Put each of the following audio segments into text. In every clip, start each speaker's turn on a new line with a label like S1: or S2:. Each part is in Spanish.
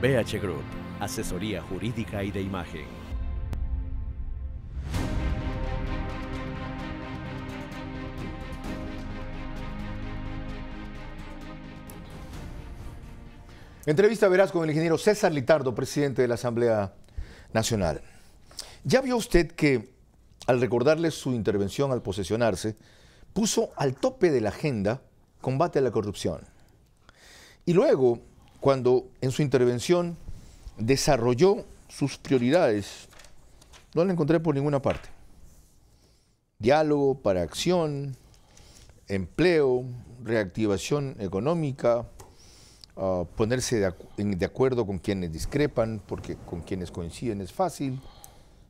S1: BH Group, asesoría jurídica y de imagen.
S2: Entrevista veraz con el ingeniero César Litardo, presidente de la Asamblea Nacional. ¿Ya vio usted que, al recordarle su intervención al posesionarse, puso al tope de la agenda combate a la corrupción? Y luego, cuando en su intervención desarrolló sus prioridades, no la encontré por ninguna parte. Diálogo para acción, empleo, reactivación económica, ponerse de acuerdo con quienes discrepan, porque con quienes coinciden es fácil.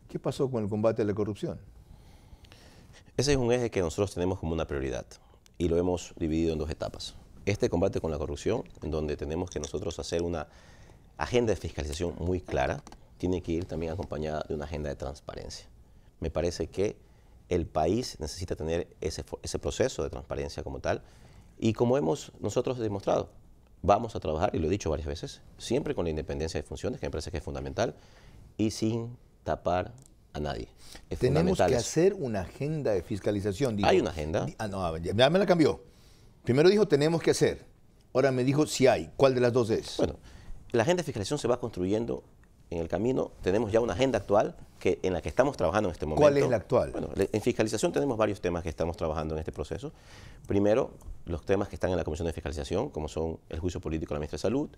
S2: ¿Qué pasó con el combate a la corrupción?
S3: Ese es un eje que nosotros tenemos como una prioridad y lo hemos dividido en dos etapas. Este combate con la corrupción, en donde tenemos que nosotros hacer una agenda de fiscalización muy clara, tiene que ir también acompañada de una agenda de transparencia. Me parece que el país necesita tener ese proceso de transparencia como tal y como hemos nosotros demostrado, vamos a trabajar, y lo he dicho varias veces, siempre con la independencia de funciones, que me parece que es fundamental, y sin tapar a nadie.
S2: Tenemos que hacer una agenda de fiscalización.
S3: Hay una agenda.
S2: No, ya me la cambió. Primero dijo tenemos que hacer. Ahora me dijo si hay. ¿Cuál de las dos es?
S3: Bueno, la agenda de fiscalización se va construyendo en el camino. Tenemos ya una agenda actual en la que estamos trabajando en este momento.
S2: ¿Cuál es la actual?
S3: Bueno, en fiscalización tenemos varios temas que estamos trabajando en este proceso. Primero, los temas que están en la Comisión de Fiscalización, como son el juicio político a la ministra de Salud,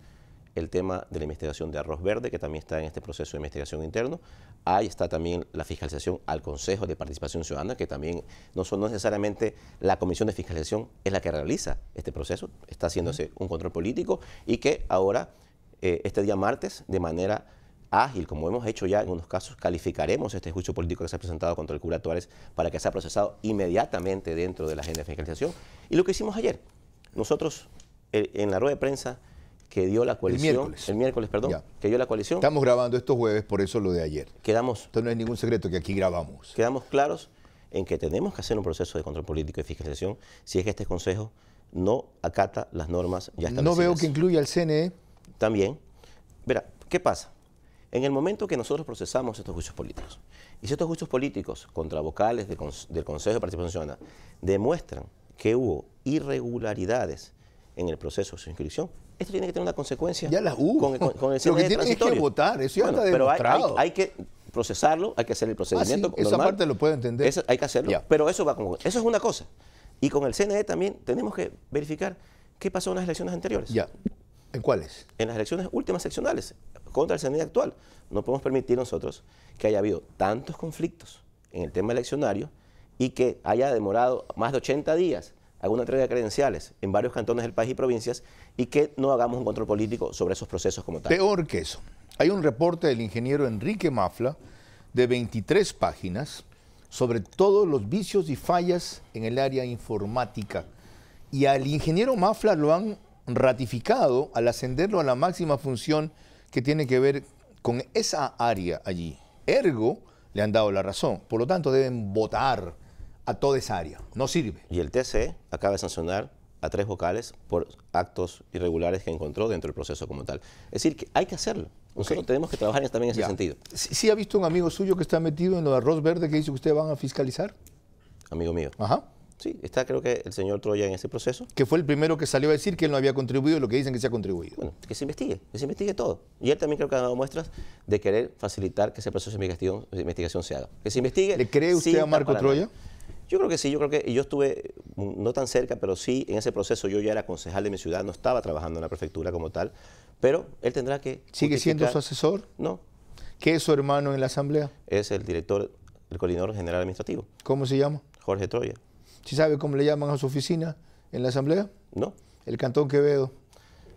S3: el tema de la investigación de Arroz Verde, que también está en este proceso de investigación interno. Ahí está también la fiscalización al Consejo de Participación Ciudadana, que también no necesariamente la Comisión de Fiscalización es la que realiza este proceso, está haciéndose un control político y que ahora, este día martes, de manera ágil, como hemos hecho ya en unos casos, calificaremos este juicio político que se ha presentado contra el cura Tuárez para que sea procesado inmediatamente dentro de la agenda de fiscalización. Y lo que hicimos ayer, nosotros en la rueda de prensa que dio la coalición, el miércoles, que dio la coalición.
S2: Estamos grabando estos jueves, por eso lo de ayer.
S3: Quedamos.
S2: Entonces no es ningún secreto que aquí grabamos.
S3: Quedamos claros en que tenemos que hacer un proceso de control político y fiscalización si es que este Consejo no acata las normas ya establecidas.
S2: No veo que incluya al CNE.
S3: También. Verá, ¿qué pasa? En el momento que nosotros procesamos estos juicios políticos, y si estos juicios políticos contra vocales del Consejo de Participación Ciudadana demuestran que hubo irregularidades en el proceso de su inscripción, esto tiene que tener una consecuencia.
S2: Ya las hubo.
S3: Con el CNE
S2: Lo que tienen es que votar, eso ya está demostrado.
S3: Pero hay que procesarlo, hay que hacer el procedimiento
S2: sí, esa parte lo puedo entender.
S3: Hay que hacerlo, pero eso es una cosa. Y con el CNE también tenemos que verificar qué pasó en las elecciones anteriores.
S2: Ya. ¿En cuáles?
S3: En las elecciones últimas seccionales contra el CNE actual. No podemos permitir nosotros que haya habido tantos conflictos en el tema eleccionario y que haya demorado más de 80 días alguna entrega de credenciales en varios cantones del país y provincias y que no hagamos un control político sobre esos procesos como tal.
S2: Peor que eso. Hay un reporte del ingeniero Enrique Mafla de 23 páginas sobre todos los vicios y fallas en el área informática. Y al ingeniero Mafla lo han ratificado al ascenderlo a la máxima función que tiene que ver con esa área allí. Ergo, le han dado la razón. Por lo tanto, deben votar a toda esa área. No sirve.
S3: Y el TCE acaba de sancionar a 3 vocales por actos irregulares que encontró dentro del proceso como tal. Es decir, que hay que hacerlo. Nosotros tenemos que trabajar también en ese sentido.
S2: ¿Sí ha visto un amigo suyo que está metido en lo de Arroz Verde que dice que ustedes van a fiscalizar?
S3: Amigo mío.
S2: Ajá.
S3: Sí, está creo que el señor Troya en ese proceso.
S2: Que fue el primero que salió a decir que él no había contribuido lo que dicen que se ha contribuido.
S3: Bueno, que se investigue todo. Y él también creo que ha dado muestras de querer facilitar que ese proceso de investigación se haga. Que se investigue.
S2: ¿Le cree usted a Marco Troya?
S3: Yo creo que sí, yo estuve no tan cerca, pero sí en ese proceso yo ya era concejal de mi ciudad, no estaba trabajando en la prefectura como tal, pero él tendrá que...
S2: ¿Sigue siendo su asesor?
S3: No.
S2: ¿Qué es su hermano en la asamblea?
S3: Es el coordinador general administrativo.
S2: ¿Cómo se llama?
S3: Jorge Troya.
S2: ¿Sí sabe cómo le llaman a su oficina en la asamblea?
S3: No.
S2: El Cantón Quevedo.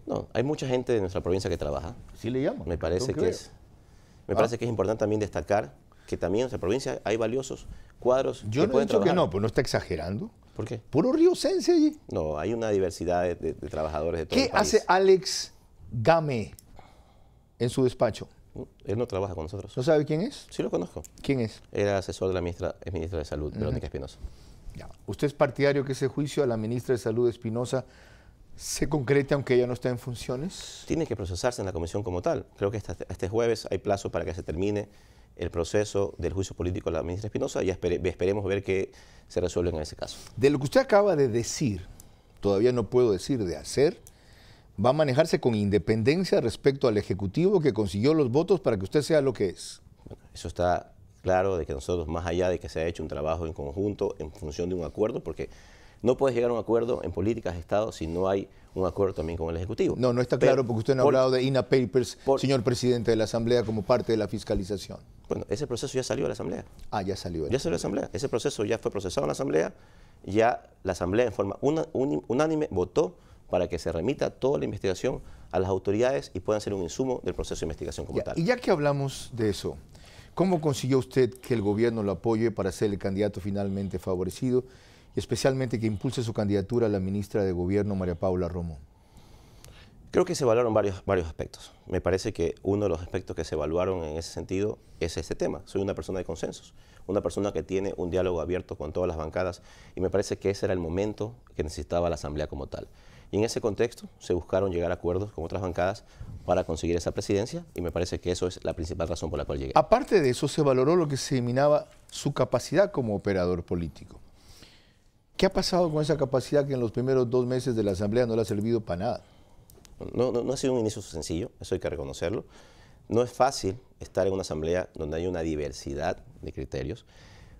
S3: No, hay mucha gente de nuestra provincia que trabaja.
S2: ¿Sí le llaman?
S3: Me parece que es importante también destacar que también en nuestra provincia hay valiosos cuadros
S2: Yo
S3: que
S2: no he
S3: pueden
S2: dicho
S3: trabajar.
S2: que no, pues no está exagerando.
S3: ¿Por qué?
S2: Puro riocense allí.
S3: No, hay una diversidad de trabajadores de todo el
S2: ¿Qué
S3: país.
S2: hace Alex Game en su despacho?
S3: Él no trabaja con nosotros.
S2: ¿No sabe quién es?
S3: Sí lo conozco.
S2: ¿Quién es?
S3: Era asesor de la ministra de Salud, Verónica Espinosa.
S2: Ya. ¿Usted es partidario que ese juicio a la ministra de Salud Espinosa ¿Se concreta aunque ella no está en funciones?
S3: Tiene que procesarse en la comisión como tal. Creo que este jueves hay plazo para que se termine el proceso del juicio político de la ministra Espinosa y esperemos ver qué se resuelve en ese caso.
S2: De lo que usted acaba de decir, todavía no puedo decir de hacer, va a manejarse con independencia respecto al Ejecutivo que consiguió los votos para que usted sea lo que es.
S3: Bueno, eso está claro de que nosotros, más allá de que se ha hecho un trabajo en conjunto en función de un acuerdo, porque no puedes llegar a un acuerdo en políticas de Estado si no hay un acuerdo también con el Ejecutivo.
S2: No, no está claro porque usted no ha hablado de INA Papers, señor presidente de la Asamblea, como parte de la fiscalización.
S3: Bueno, ese proceso ya salió de la Asamblea.
S2: Ah, ya salió.
S3: Ya salió de la Asamblea. Ese proceso ya fue procesado en la Asamblea. Ya la Asamblea en forma unánime votó para que se remita toda la investigación a las autoridades y puedan ser un insumo del proceso de investigación como tal.
S2: Y ya que hablamos de eso, ¿cómo consiguió usted que el gobierno lo apoye para ser el candidato finalmente favorecido y especialmente que impulse su candidatura a la ministra de Gobierno, María Paula Romo?
S3: Creo que se evaluaron varios aspectos. Me parece que uno de los aspectos que se evaluaron en ese sentido es este tema. Soy una persona de consensos, una persona que tiene un diálogo abierto con todas las bancadas y me parece que ese era el momento que necesitaba la Asamblea como tal. Y en ese contexto se buscaron llegar a acuerdos con otras bancadas para conseguir esa presidencia y me parece que eso es la principal razón por la cual llegué.
S2: Aparte de eso, se valoró lo que se denominaba su capacidad como operador político. ¿Qué ha pasado con esa capacidad que en los primeros 2 meses de la Asamblea no le ha servido para nada?
S3: No ha sido un inicio sencillo, eso hay que reconocerlo. No es fácil estar en una asamblea donde hay una diversidad de criterios.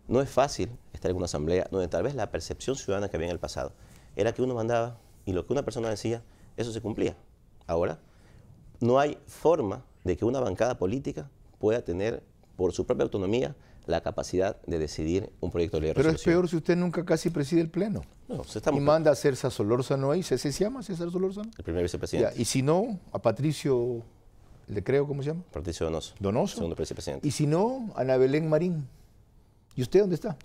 S3: No es fácil estar en una asamblea donde tal vez la percepción ciudadana que había en el pasado era que uno mandaba y lo que una persona decía, eso se cumplía. Ahora, no hay forma de que una bancada política pueda tener, por su propia autonomía, la capacidad de decidir un proyecto de ley de resolución.
S2: Pero es peor si usted nunca casi preside el Pleno.
S3: No,
S2: y manda a César Solórzano ahí. ¿Se llama César Solórzano?
S3: El primer vicepresidente.
S2: Ya, y si no, a Patricio, ¿le creo cómo se llama?
S3: Patricio Donoso.
S2: Donoso.
S3: Segundo vicepresidente.
S2: Y si no, Ana Belén Marín. ¿Y usted dónde está?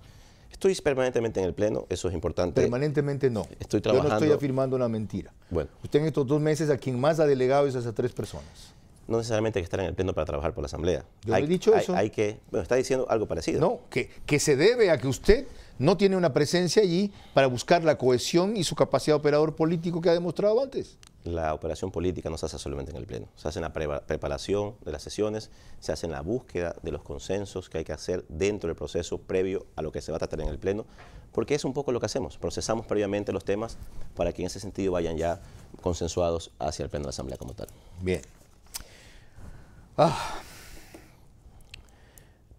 S3: Estoy permanentemente en el Pleno, eso es importante.
S2: Permanentemente no.
S3: Estoy trabajando.
S2: Yo no estoy afirmando una mentira.
S3: Bueno.
S2: Usted en estos 2 meses a quien más ha delegado es a esas 3 personas.
S3: No necesariamente hay que estar en el Pleno para trabajar por la Asamblea.
S2: Yo no he dicho eso.
S3: Bueno, está diciendo algo parecido.
S2: No, que se debe a que usted no tiene una presencia allí para buscar la cohesión y su capacidad de operador político que ha demostrado antes.
S3: La operación política no se hace solamente en el Pleno. Se hace en la preparación de las sesiones, se hace en la búsqueda de los consensos que hay que hacer dentro del proceso previo a lo que se va a tratar en el Pleno, porque es un poco lo que hacemos. Procesamos previamente los temas para que en ese sentido vayan ya consensuados hacia el Pleno de la Asamblea como tal.
S2: Bien.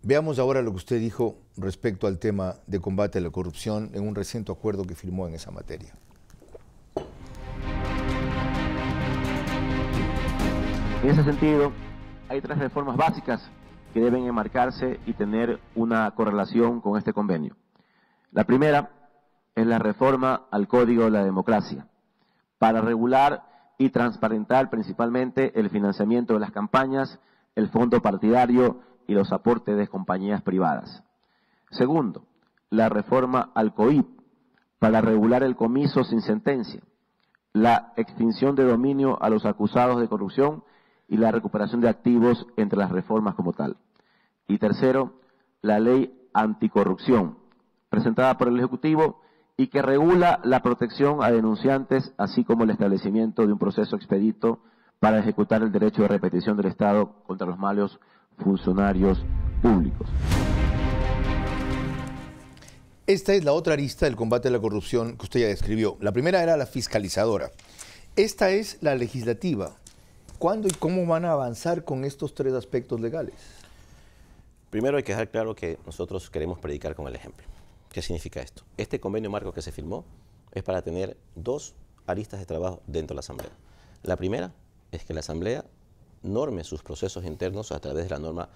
S2: Veamos ahora lo que usted dijo respecto al tema de combate a la corrupción en un reciente acuerdo que firmó en esa materia.
S4: En ese sentido, hay 3 reformas básicas que deben enmarcarse y tener una correlación con este convenio. La primera es la reforma al Código de la Democracia, para regular y transparentar principalmente el financiamiento de las campañas, el fondo partidario y los aportes de compañías privadas. Segundo, la reforma al COIP, para regular el comiso sin sentencia, la extinción de dominio a los acusados de corrupción y la recuperación de activos entre las reformas como tal. Y tercero, la ley anticorrupción, presentada por el Ejecutivo y que regula la protección a denunciantes, así como el establecimiento de un proceso expedito para ejecutar el derecho de repetición del Estado contra los malos funcionarios públicos.
S2: Esta es la otra arista del combate a la corrupción que usted ya describió. La primera era la fiscalizadora. Esta es la legislativa. ¿Cuándo y cómo van a avanzar con estos 3 aspectos legales?
S3: Primero hay que dejar claro que nosotros queremos predicar con el ejemplo. ¿Qué significa esto? Este convenio marco que se firmó es para tener 2 aristas de trabajo dentro de la Asamblea. La primera es que la Asamblea norme sus procesos internos a través de la norma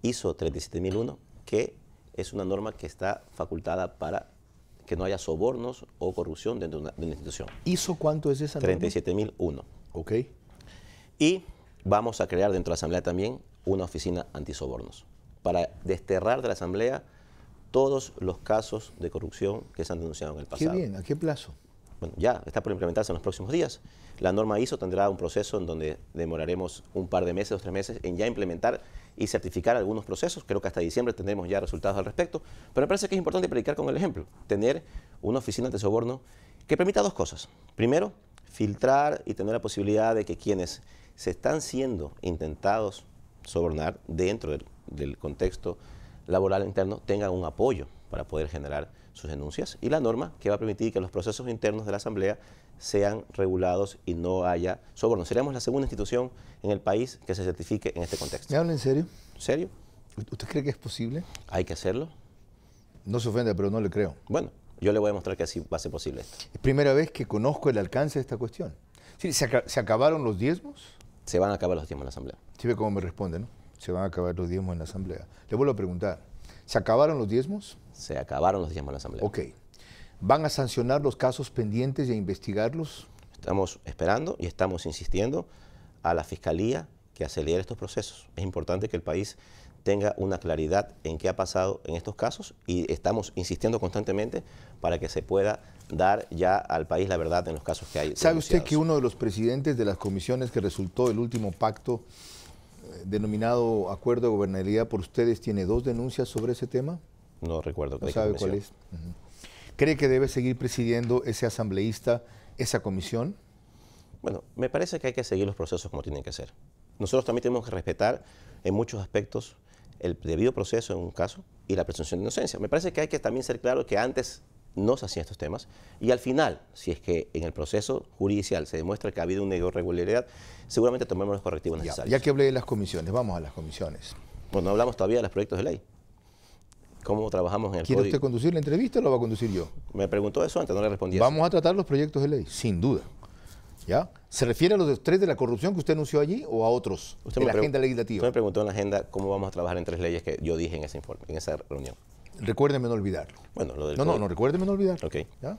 S3: ISO 37001, que es una norma que está facultada para que no haya sobornos o corrupción dentro de una institución.
S2: ¿ISO cuánto es esa norma?
S3: 37001.
S2: Ok.
S3: Y vamos a crear dentro de la Asamblea también una oficina antisobornos para desterrar de la Asamblea todos los casos de corrupción que se han denunciado en el pasado.
S2: Qué bien, ¿a qué plazo?
S3: Bueno, ya está por implementarse en los próximos días. La norma ISO tendrá un proceso en donde demoraremos un par de meses, 2 o 3 meses en ya implementar y certificar algunos procesos. Creo que hasta diciembre tendremos ya resultados al respecto. Pero me parece que es importante predicar con el ejemplo. Tener una oficina de soborno que permita 2 cosas. Primero, filtrar y tener la posibilidad de que quienes se están siendo intentados sobornar dentro del contexto laboral interno tengan un apoyo para poder generar sus denuncias, y la norma que va a permitir que los procesos internos de la Asamblea sean regulados y no haya soborno. Seríamos la segunda institución en el país que se certifique en este contexto.
S2: ¿Me habla en serio?
S3: ¿Serio?
S2: ¿Usted cree que es posible?
S3: Hay que hacerlo.
S2: No se ofenda, pero no le creo.
S3: Bueno, yo le voy a demostrar que así va a ser posible esto.
S2: Es primera vez que conozco el alcance de esta cuestión. Sí, ¿se acabaron los diezmos?
S3: Se van a acabar los diezmos en la Asamblea.
S2: Sí ve cómo me responde, ¿no? Se van a acabar los diezmos en la Asamblea. Le vuelvo a preguntar, ¿se acabaron los diezmos?
S3: Se acabaron los diezmos en la Asamblea.
S2: Ok. ¿Van a sancionar los casos pendientes y a investigarlos?
S3: Estamos esperando y estamos insistiendo a la Fiscalía que acelere estos procesos. Es importante que el país tenga una claridad en qué ha pasado en estos casos, y estamos insistiendo constantemente para que se pueda dar ya al país la verdad en los casos que hay.
S2: ¿Sabe usted que uno de los presidentes de las comisiones que resultó del último pacto denominado Acuerdo de Gobernabilidad por ustedes tiene 2 denuncias sobre ese tema?
S3: No recuerdo.
S2: ¿No sabe cuál es? ¿Cree que debe seguir presidiendo ese asambleísta esa comisión?
S3: Bueno, me parece que hay que seguir los procesos como tienen que ser. Nosotros también tenemos que respetar en muchos aspectos el debido proceso en un caso y la presunción de inocencia. Me parece que hay que también ser claro que antes no se hacían estos temas, y al final, si es que en el proceso judicial se demuestra que ha habido una irregularidad, seguramente tomemos los correctivos necesarios.
S2: Ya que hablé de las comisiones, vamos a las comisiones.
S3: Bueno, no hablamos todavía de los proyectos de ley. ¿Cómo trabajamos en el
S2: ¿Quiere
S3: código?
S2: usted conducir la entrevista o la va a conducir yo?
S3: Me preguntó eso antes, no le respondí.
S2: Vamos a tratar los proyectos de ley, sin duda. ¿Ya? ¿Se refiere a los 3 de la corrupción que usted anunció allí o a otros de la agenda legislativa?
S3: Usted me preguntó en la agenda cómo vamos a trabajar en 3 leyes que yo dije en ese informe, en esa reunión.
S2: Recuérdeme no olvidarlo.
S3: Bueno, lo del
S2: No, recuérdeme no olvidarlo.
S3: Ok.
S2: ¿Ya?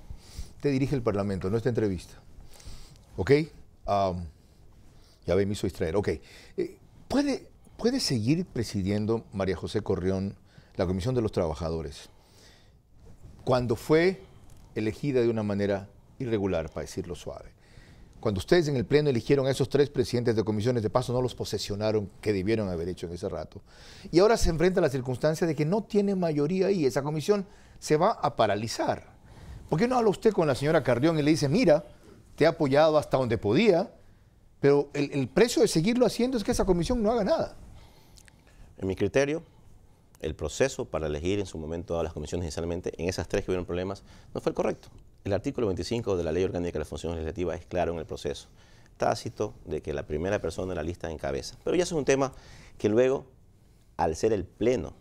S2: Usted dirige el Parlamento, no esta entrevista. ¿Ok? Ya ve, me hizo distraer. Ok. ¿Puede seguir presidiendo María José Corrión la Comisión de los Trabajadores cuando fue elegida de una manera irregular, para decirlo suave? Cuando ustedes en el Pleno eligieron a esos 3 presidentes de comisiones, de paso no los posesionaron, que debieron haber hecho en ese rato. Y ahora se enfrenta a la circunstancia de que no tiene mayoría ahí, esa comisión se va a paralizar. ¿Por qué no habla usted con la señora Carrión y le dice, mira, te he apoyado hasta donde podía, pero el precio de seguirlo haciendo es que esa comisión no haga nada?
S3: En mi criterio, el proceso para elegir en su momento a las comisiones inicialmente, en esas 3 que hubieron problemas, no fue el correcto. El artículo 25 de la Ley Orgánica de la Función Legislativa es claro en el proceso tácito de que la primera persona de la lista encabeza. Pero ya eso es un tema que luego, al ser el Pleno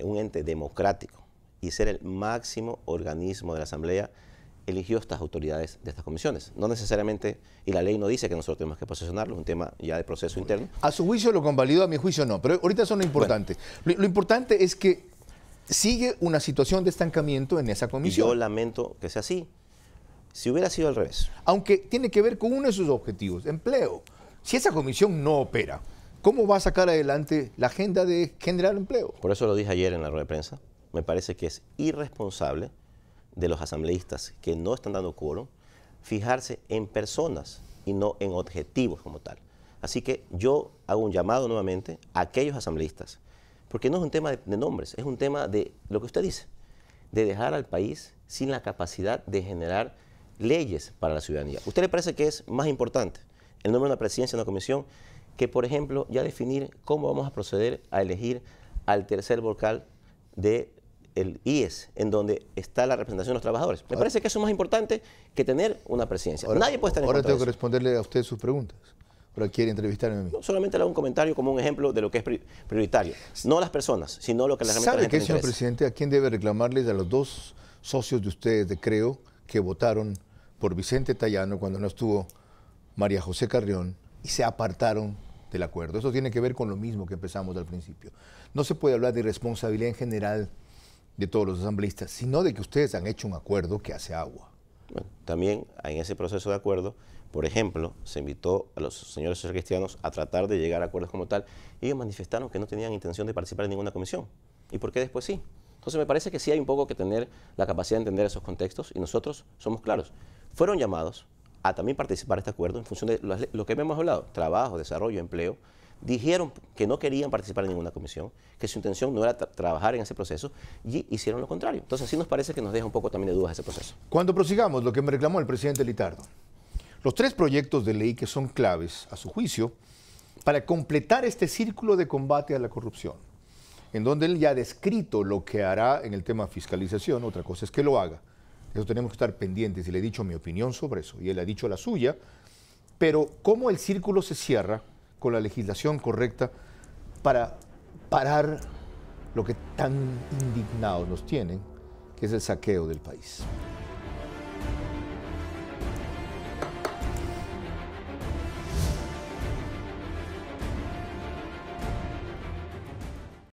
S3: un ente democrático y ser el máximo organismo de la Asamblea, eligió estas autoridades de estas comisiones. No necesariamente, y la ley no dice que nosotros tenemos que posesionarlo, es un tema ya de proceso interno.
S2: A su juicio lo convalidó, a mi juicio no, pero ahorita eso no es importante. Bueno, lo importante es que sigue una situación de estancamiento en esa comisión.
S3: Y yo lamento que sea así. Si hubiera sido al revés.
S2: Aunque tiene que ver con uno de sus objetivos, empleo. Si esa comisión no opera, ¿cómo va a sacar adelante la agenda de generar empleo?
S3: Por eso lo dije ayer en la rueda de prensa. Me parece que es irresponsable de los asambleístas que no están dando quórum fijarse en personas y no en objetivos como tal. Así que yo hago un llamado nuevamente a aquellos asambleístas, porque no es un tema de nombres, es un tema de lo que usted dice, de dejar al país sin la capacidad de generar leyes para la ciudadanía. ¿A usted le parece que es más importante el nombre de una presidencia de una comisión que, por ejemplo, ya definir cómo vamos a proceder a elegir al tercer vocal del IES, en donde está la representación de los trabajadores? Me parece que eso es más importante que tener una presidencia. Nadie puede estar en contra de eso.
S2: Ahora tengo que responderle a usted sus preguntas. Ahora quiere entrevistarme a mí.
S3: No, solamente le hago un comentario como un ejemplo de lo que es prioritario. No las personas, sino lo que la gente
S2: ¿Sabe qué, señor
S3: interesa.
S2: presidente? ¿A quién debe reclamarles? A los 2 socios de ustedes de Creo que votaron por Vicente Tayano cuando no estuvo María José Carrión y se apartaron del acuerdo. Eso tiene que ver con lo mismo que empezamos al principio. No se puede hablar de irresponsabilidad en general de todos los asambleístas, sino de que ustedes han hecho un acuerdo que hace agua.
S3: Bueno, también en ese proceso de acuerdo, por ejemplo, se invitó a los señores socialcristianos a tratar de llegar a acuerdos como tal, y ellos manifestaron que no tenían intención de participar en ninguna comisión. ¿Y por qué después sí? Entonces me parece que sí hay un poco que tener la capacidad de entender esos contextos, y nosotros somos claros. Fueron llamados a también participar en este acuerdo en función de lo que hemos hablado, trabajo, desarrollo, empleo. Dijeron que no querían participar en ninguna comisión, que su intención no era trabajar en ese proceso, y hicieron lo contrario. Entonces sí nos parece que nos deja un poco también de dudas ese proceso.
S2: Cuando prosigamos, lo que me reclamó el presidente Litardo, los 3 proyectos de ley que son claves, a su juicio, para completar este círculo de combate a la corrupción, en donde él ya ha descrito lo que hará en el tema fiscalización. Otra cosa es que lo haga. Eso tenemos que estar pendientes, y le he dicho mi opinión sobre eso, y él ha dicho la suya, pero cómo el círculo se cierra con la legislación correcta para parar lo que tan indignados nos tienen, que es el saqueo del país.